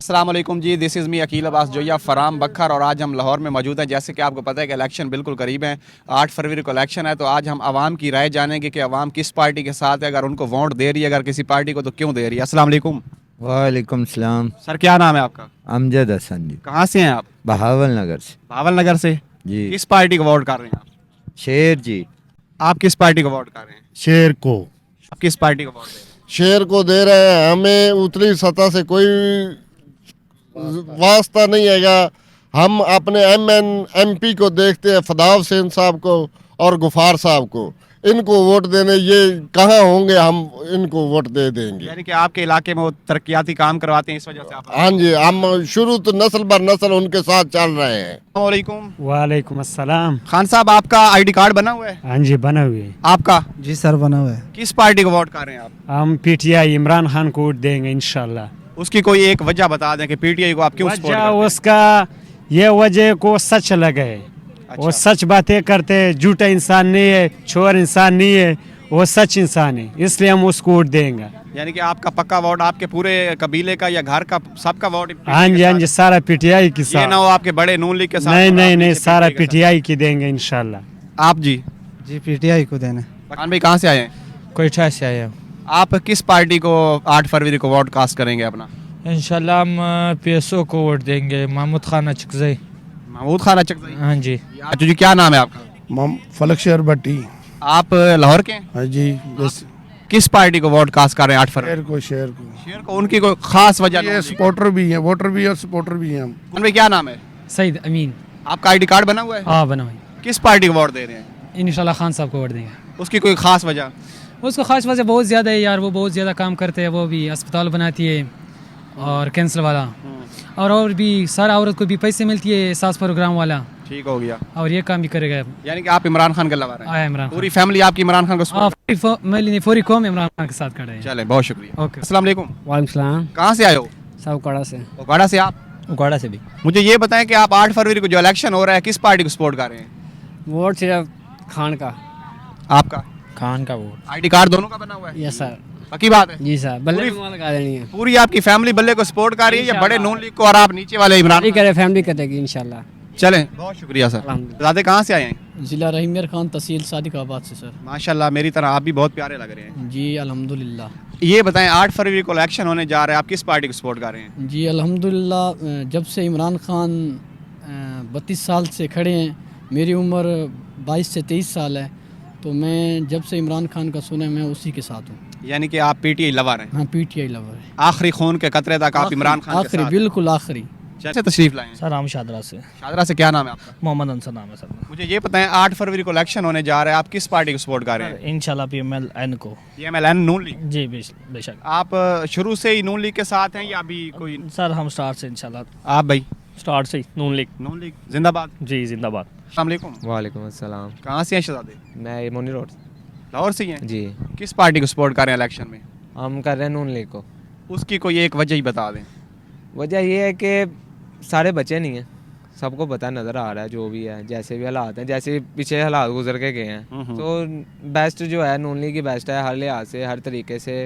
अस्सलाम वालेकुम ji, this is me Aqeel Abbas Joya from Bhakkar और आज हम लाहौर में मौजूद हैं। जैसे कि आपको पता है कि इलेक्शन बिल्कुल करीब है, 8 फरवरी को इलेक्शन है। तो आज हम आवाम की राय जानेंगे कि आवाम किस पार्टी के साथ है, अगर उनको वोट दे रही है, अगर किसी पार्टी को तो क्यों दे रही है। अस्सलाम वालेकुम वालेकुम सलाम। सर, क्या नाम है आपका? अमजद हसन जी, कहाँ से हैं आप? बहावल नगर से भावल नगर से। जी। किस पार्टी को वोट कर रहे हैं आप? शेर जी। आप किस पार्टी को वोट कर रहे हैं? शेर को आप किस पार्टी को वोट दे रहे हैं? शेर को दे रहे हैं। हमें उतली सतह से कोई वास्ता नहीं है। हम अपने एमपी को देखते हैं, फदाव हुसैन साहब को और गुफार साहब को। इनको वोट देने ये कहाँ होंगे, हम इनको वोट दे देंगे। यानी कि आपके इलाके में वो तरक्याती काम करवाते हैं, इस वजह से आप। हाँ जी, हम शुरू तो नस्ल बर नस्ल उनके साथ चल रहे हैं। वालेकुम। वालेकुम अस्सलाम। खान साहब, आपका आईडी कार्ड बना हुआ है? हाँ जी, बना हुए हैं। आपका जी सर, बना हुआ है। किस पार्टी को वोट कर रहे हैं आप? हम पीटीआई इमरान खान को वोट देंगे इंशाल्लाह। उसकी कोई एक वजह बता दें कि पीटीआई को आप क्यों सपोर्ट वजह करते हैं? उसका ये वजह को सच लगे है। वो सच बातें करते हैं, झूठा इंसान नहीं है, चोर इंसान नहीं है, वो सच इंसान है, इसलिए हम उसको वोट देंगे। यानी कि आपका पक्का वोट आपके पूरे कबीले का या घर का सबका वोट PTI हाँ के जी, हाँ साथ? जी, सारा पीटीआई की ये साथ। ना हो आपके बड़े नून लीग के साथ नहीं और नहीं आप नहीं, नीचे सारा PTI के साथ। पीटीआई की देंगे इंशाल्लाह। आप जी? जी पीटीआई को देना। खान भाई, कहाँ से आए हैं? कोयठा से आया हूँ। आप किस पार्टी को 8 फरवरी को वोट कास्ट करेंगे अपना? इंशाल्लाह हम पीएसओ को वोट देंगे, महमूद खान अचकज़ई। महमूद खान अचकज़ई। हाँ जी। अच्छा जी, क्या नाम है आपका? फलक शेर भट्टी। आप लाहौर के हैं? हाँ जी, बस किस पार्टी को वोट कास्ट कर रहे हैं 8 फरवरी? शेर शेर को। उनकी कोई खास वजह नहीं होगी? सपोर्टर भी हैं, वोटर भी और सपोर्टर भी हैं हम। खान भाई, क्या नाम है सईद अमीन। आपका? आईडी कार्ड बना हुआ है? हाँ, बना हुई। किस पार्टी को वोट दे रहे हैं? इंशाल्लाह खान साहब को वोट देंगे। उसकी कोई खास वजह? उसको खास वजह बहुत ज़्यादा है यार, वो बहुत ज़्यादा काम करते हैं। वो भी अस्पताल बनाती है और कैंसर वाला, और भी सारा औरत को भी पैसे मिलती है, सास प्रोग्राम वाला, ठीक हो गया। और ये काम भी करेगा। यानी कि आप इमरान खान का लवा रहे हैं? आया इमरान पूरी फैमिली आपकी इमरान खान को support पूरी कौम इमरान खान के साथ खड़े हैं। चले, बहुत शुक्रिया। ओके। अस्सलाम वालेकुम। वालेकुम सलाम। कहाँ से आए हो? साउकाड़ा से। उगाड़ा से। आप? उकाड़ा से भी। मुझे ये बताएं कि आप 8 फरवरी को जो इलेक्शन हो रहा है, किस पार्टी को सपोर्ट कर रहे हैं? वोट सिर्फ खान का। आपका खान का वोट। आईडी कार्ड दोनों का बना हुआ है? Yes sir. पक्की बात है? जी सर, बल्ले पूरी- को लगा देनी है। पूरी आपकी फैमिली बल्ले को सपोर्ट कर रही है या बड़े नून लीग को और आप नीचे वाले इमरान फैमिली खान? करे, फैमिली करेगी इंशाल्लाह। चलें, बहुत शुक्रिया सर। दादे, कहाँ से आए हैं? ज़िला रहीमर खान, तहसील सादिकाबाद से सर। माशाल्लाह, मेरी तरह आप भी बहुत प्यारे लग रहे हैं। जी अल्हम्दुलिल्लाह। ये बताएं, 8 फरवरी को इलेक्शन होने जा रहा है, आप किस पार्टी को सपोर्ट कर रहे हैं? जी अल्हम्दुलिल्लाह, जब से इमरान खान 32 साल से खड़े हैं, मेरी उम्र 22 से 23 साल है, तो मैं जब से इमरान खान का सुना मैं उसी के साथ हूँ। यानी कि आप पीटीआई लवर हैं? हाँ, पीटीआई लवर है। आखिरी खून के कतरे तक आप इमरान खान के आखिरी, साथ? बिल्कुल आखिरी। कैसे तशरीफ लाए हैं? सर हम शादरा से। शादरा से। क्या नाम है आपका? मोहम्मद अंसर नाम है सर। मुझे ये बताएं, 8 फरवरी को इलेक्शन होने जा रहा है, आप किस पार्टी को सपोर्ट कर रहे हैं? इंशाल्लाह पीएमएल को। PMLN नून लीग। जी बेशक। आप शुरू से ही नून लीग के साथ हैं या अभी कोई? सर हम स्टार्ट से इंशाल्लाह। आप भाई? स्टार्ट से ही नून लीग। नून लीग जिंदाबाद। जी जिंदाबाद। अस्सलाम वालेकुम। वालेकुम अस्सलाम। कहाँ से हैं शहजादे? मैं मोनी रोड। लाहौर से ही हैं? जी। किस पार्टी को सपोर्ट कर रहे हैं इलेक्शन में? हम कर रहे हैं नून लीग को। उसकी कोई एक वजह ही बता दें। वजह ये है कि सारे बचे नहीं हैं, सबको पता नज़र आ रहा है जो भी है, जैसे भी हालात हैं, जैसे पीछे हालात गुजर के गए हैं, तो बेस्ट जो है नून लीग की बेस्ट है, हर लिहाज से, हर तरीके से,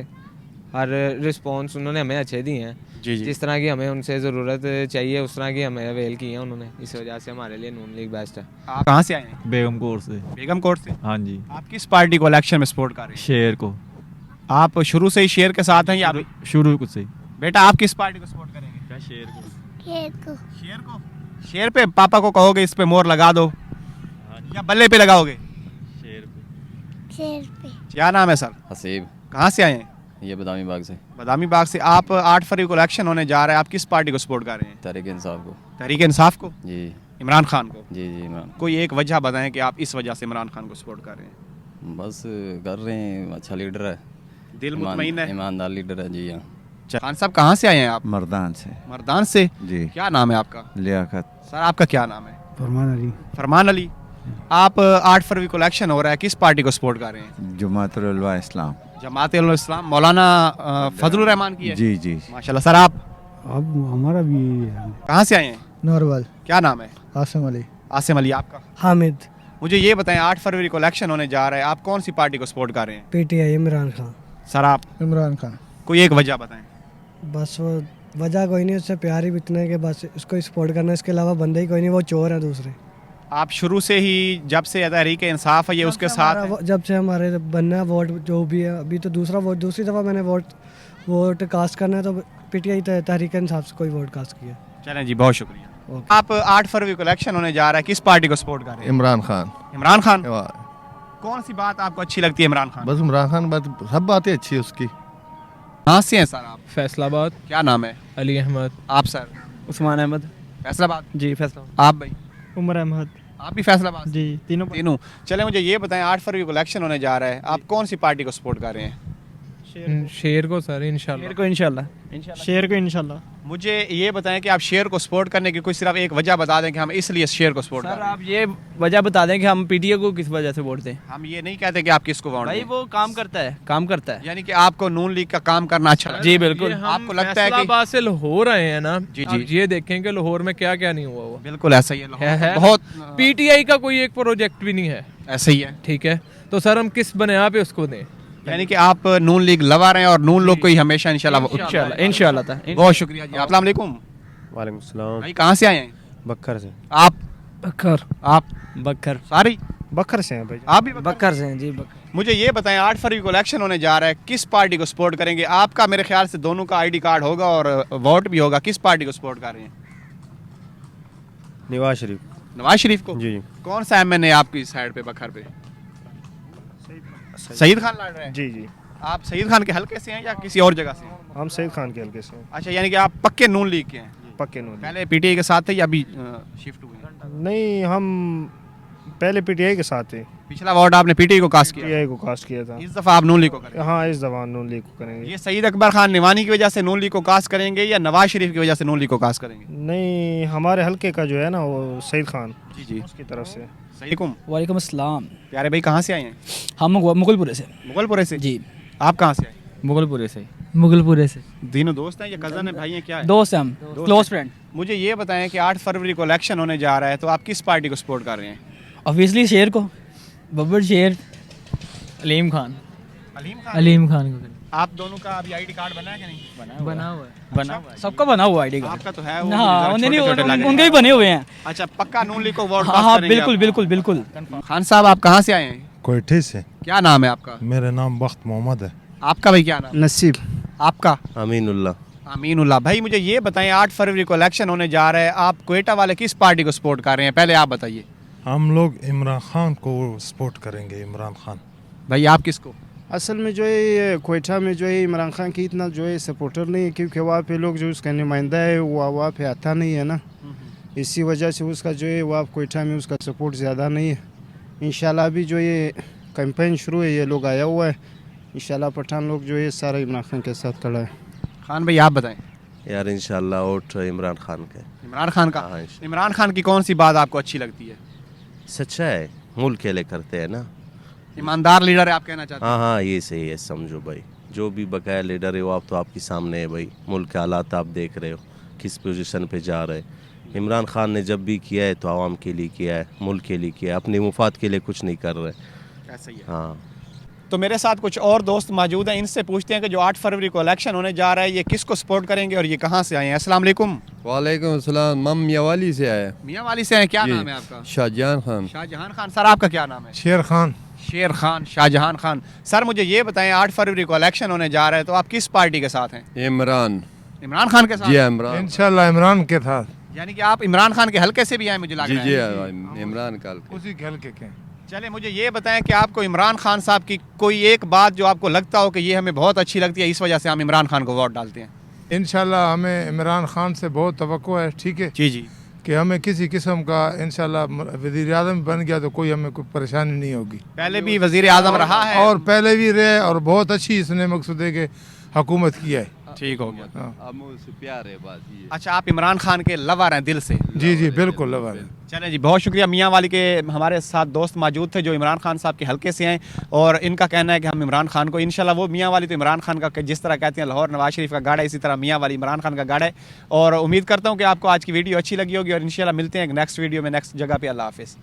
हर रिस्पॉन्स उन्होंने हमें अच्छे दिए हैं। जी जी। जिस तरह की हमें उनसे ज़रूरत चाहिए उस तरह की हमें अवेल की है उन्होंने, इस वजह से हमारे लिए नून लीग बेस्ट है। आप कहाँ से आए हैं? बेगम कोट से। बेगम कोट से। हाँ जी। आप किस पार्टी को इलेक्शन में सपोर्ट कर रहे हैं? शेर को। आप शुरू से ही शेर के साथ हैं या अभी? शुरू से। बेटा, आप किस पार्टी को सपोर्ट करेंगे? शेर को। शेर को। शेर पे पापा को कहोगे इस पे मोहर लगा दो, या बल्ले पे लगाओगे? शेर शेर पे। क्या नाम है सर? हसीब। कहाँ से आए हैं? ये बदामी बाग से। बदामी बाग से। आप 8 फरवरी को इलेक्शन होने जा रहा है, आप किस पार्टी को सपोर्ट कर रहे हैं? तहरीक इंसाफ को। तहरीक इंसाफ को। जी। इमरान खान को। जी जी इमरान। कोई एक वजह बताएं कि आप इस वजह से इमरान खान को सपोर्ट कर रहे हैं? बस कर रहे हैं, अच्छा लीडर है, दिल मुतमईन है, ईमानदार लीडर है। जी हाँ। खान साहब, कहाँ से आए हैं आप? मर्दान से। मर्दान से। जी। क्या नाम है आपका? लियाकत। सर, आपका क्या नाम है? फरमान अली। फरमान अली। आप 8 फरवरी को इलेक्शन हो रहा है, किस पार्टी को सपोर्ट कर रहे हैं? जमातुल उलमा इस्लाम। जमात-उल इस्लाम मौलाना फजलुर रहमान की है? जी जी। माशाल्लाह। सर, आप? अब हमारा भी कहाँ से आए हैं? नॉर्मल। क्या नाम है? आसिम अली। आसिम अली। आपका? हामिद। मुझे ये बताएं, 8 फरवरी को इलेक्शन होने जा रहा है, आप कौन सी पार्टी को सपोर्ट कर रहे हैं? पीटीआई इमरान खान। सर, आप? इमरान खान। कोई एक वजह बताएं। बस वो वजह कोई नहीं, उससे प्यार ही इतना है कि बस उसको सपोर्ट करना, इसके अलावा बंदे ही कोई नहीं, वो चोर हैं दूसरे। आप शुरू से ही जब से तहरीक इंसाफ है ये उसके साथ है? जब से हमारे बनना है वोट जो भी है, अभी तो दूसरी दफ़ा मैंने वोट कास्ट करना है तो पीटीआई तहरीक इंसाफ से कोई वोट कास्ट किया। चलें जी, बहुत शुक्रिया। आप 8 फरवरी को इलेक्शन होने जा रहा है, किस पार्टी को सपोर्ट कर रहे हैं? इमरान खान। इमरान खान। कौन सी बात आपको अच्छी लगती है इमरान खान? बस इमरान खान बात, सब बातें अच्छी है उसकी। कहाँ से हैं सर आप? फैसलाबाद। क्या नाम है? अली अहमद। आप सर? उस्मान अहमद। फैसलाबाद। जी फैसलाबाद। आप भाई? उमर अहमद। आप भी फैसलाबाद? जी तीनों। चले मुझे ये बताएं, 8 फरवरी को इलेक्शन होने जा रहा है, आप कौन सी पार्टी को सपोर्ट कर रहे हैं? शेर को सर इंशाल्लाह। शेर को इंशाल्लाह। मुझे ये बताएं कि आप शेर को सपोर्ट करने की कोई सिर्फ एक वजह बता दें कि हम इसलिए शेर को सपोर्ट कर रहे हैं। आप ये वजह बता दें कि हम पीटीआई को किस वजह से वोट दें। हम ये नहीं कहते कि आप किसको वोट भाई दें। वो काम करता है। यानी कि आपको नून लीग का काम करना अच्छा लगता है? जी बिल्कुल। आपको लगता है कि फैसलाबाद से लाहौर आए हैं ना जी, आप ये देखें कि लाहौर में क्या क्या नहीं हुआ हुआ बिल्कुल ऐसा ही है, है। बहुत पीटीआई का कोई एक प्रोजेक्ट भी नहीं है, ऐसा ही है। ठीक है, तो सर हम किस बुनियाद पे उसको दें? यानी कि आप नून लीग लवा रहे हैं और नून लोग को ही हमेशा इंशाल्लाह था। बहुत शुक्रिया जी। अस्सलाम वालेकुम। वालेकुम सलाम। भाई कहाँ से आए हैं? बक्खर से। आप? आप बकर सारी? बकर से हैं भाई। आप भी बकर से हैं जी। मुझे ये बताएं, 8 फरवरी को इलेक्शन होने जा रहा है, किस पार्टी को सपोर्ट करेंगे? आपका मेरे ख्याल से दोनों का आईडी कार्ड होगा और वोट भी होगा, किस पार्टी को सपोर्ट कर रहे हैं? नवाज शरीफ। नवाज शरीफ को? जी। कौन सा एमएनए आपकी साइड पे बखर पे? सईद खान लड़ रहे हैं? जी। आप सईद खान के हल्के से हैं या किसी और जगह से हैं? हम सईद खान के हल्के से हैं। अच्छा, यानी कि आप पक्के नून लीग के हैं? पक्के नून। पहले पीटीआई के साथ थे या अभी शिफ्ट हुए हैं? नहीं, हम पहले पीटीआई के साथ थे। पिछला वोट आपने पीटीआई को कास्ट किया? पीटीआई को कास्ट किया था। इस दफा आप नून लीग को करेंगे? हाँ, इस दफा नून लीग को करेंगे। ये सईद अकबर खान निवानी की वजह से नून लीग को कास्ट करेंगे या नवाज शरीफ की वजह से नून लीग को कास्ट करेंगे? नहीं, हमारे हल्के का जो है ना वो सईद खान जी उसकी तरफ से। वालेकुम अस्सलाम। प्यारे भाई कहाँ से आए हैं? हम मुगलपुरे से। मुगलपुरे से? जी। आप कहाँ से आए? मुगलपुरे से। तीनों दोस्त हैं या कजन है, भाई हैं, क्या है? दोस्त हैं हम, क्लोज फ्रेंड। मुझे ये बताएं कि 8 फरवरी को इलेक्शन होने जा रहा है, तो आप किस पार्टी को सपोर्ट कर रहे हैं? ऑब्वियसली शेर को, बब्बर शेर। अलीम खान को। आप दोनों का अभी आईडी कार्ड बना है कि नहीं? बना हुआ है। सबका बना हुआ आईडी कार्ड। आपका तो है, वो हाँ, मुझे जरा छोटे-छोटे लग रहे हैं। उनके भी बने हुए हैं। अच्छा, पक्का नून लीग को वोट हाँ कास्ट हाँ, करेंगे बिल्कुल आप? बिल्कुल बिल्कुल। खान साहब आप कहाँ से आए हैं? कोयठे से। क्या नाम है आपका? मेरा नाम बख्त मोहम्मद है। आपका भाई क्या नाम? नसीब। आपका? अमीनुल्लाह। अमीनुल्लाह। भाई मुझे ये बताएं, 8 फरवरी को इलेक्शन होने जा रहा है, आप क्वेटा वाले किस पार्टी को सपोर्ट कर रहे हैं? पहले आप बताइए। हम लोग इमरान खान को सपोर्ट करेंगे। इमरान खान। भाई आप किसको? असल में जो है क्वेटा में जो है इमरान खान की इतना जो है सपोर्टर नहीं है, क्योंकि वहाँ पे लोग जो उसका नुमाइंदा है वो वहाँ पे आता नहीं है ना, इसी वजह से उसका जो है वहाँ क्वेटा में उसका सपोर्ट ज़्यादा नहीं है। इंशाल्लाह अभी जो ये कैंपेन शुरू है, ये लोग आया हुआ है, इंशाल्लाह पठान लोग जो है सारा इमरान खान के साथ खड़ा है। खान भाई आप बताएं। यार इंशाल्लाह वोट इमरान खान के। इमरान खान का? हाँ, इमरान खान की कौन सी बात आपको अच्छी लगती है? सच्चा है, मुल्क के लिए करते हैं ना, ईमानदार लीडर है आप कहना चाहते हैं? हाँ, ये सही है, समझो भाई। जो भी बकाया लीडर है वो आप तो आपके सामने है भाई, मुल्क के हालात आप देख रहे हो किस पोजीशन पे जा रहे हैं। इमरान खान ने जब भी किया है तो आवाम के लिए किया है, मुल्क के लिए किया है, अपने मुफाद के लिए कुछ नहीं कर रहे। ऐसा ही है। हाँ। तो मेरे साथ कुछ और दोस्त मौजूद हैं, इनसे पूछते हैं कि जो 8 फरवरी को इलेक्शन होने जा रहा है, ये किसको सपोर्ट करेंगे और ये कहाँ से आए हैं? अस्सलाम वालेकुम। वालेकुम सलाम। हम मियाँवाली से आए। मियाँवाली से हैं, क्या नाम है आपका? शाहजहान खान। शाहजहान खान। सर आपका क्या नाम है? शेर खान। शेर खान, शाहजहान खान। सर मुझे ये बताएं, 8 फरवरी को इलेक्शन होने जा रहा है, तो आप किस पार्टी के साथ हैं? इमरान। इमरान खान के साथ? जी इमरान। इंशाल्लाह इमरान के साथ। यानी कि आप इमरान खान के हल्के से भी आए मुझे लग रहा है। जी इमरान का उसी के हल्के के। चले मुझे ये बताएं कि आपको इमरान खान साहब की कोई एक बात जो आपको लगता हो कि ये हमें बहुत अच्छी लगती है, इस वजह से हम इमरान खान को वोट डालते हैं? इंशाल्लाह हमें इमरान खान से बहुत तवक्को है, ठीक है जी जी, कि हमें किसी किस्म का इंशाल्लाह वज़ीर आज़म बन गया तो कोई हमें कोई परेशानी नहीं होगी। पहले भी वज़ीर आज़म रहा है और पहले भी रहे और बहुत अच्छी इसने मकसूद है कि हुकूमत किया है। ठीक हो गया। अब मुझसे प्यार है बात ये। अच्छा, आप इमरान खान के लवर हैं दिल से? जी जी बिल्कुल लवर है। चलें जी, बहुत शुक्रिया। मियाँवाली के हमारे साथ दोस्त मौजूद थे जो इमरान खान साहब के हल्के से हैं और इनका कहना है कि हम इमरान खान को, इंशाल्लाह वो मियाँवाली तो इमरान खान का जिस तरह कहते हैं लाहौर नवाज शरीफ का गाड़ा है, इसी तरह मियाँवाली इमरान खान का गाड़ा है। और उम्मीद करता हूँ कि आपको आज की वीडियो अच्छी लगी होगी और इंशाल्लाह मिलते हैं नेक्स्ट वीडियो में नेक्स्ट जगह पे। अल्लाह हाफिज़।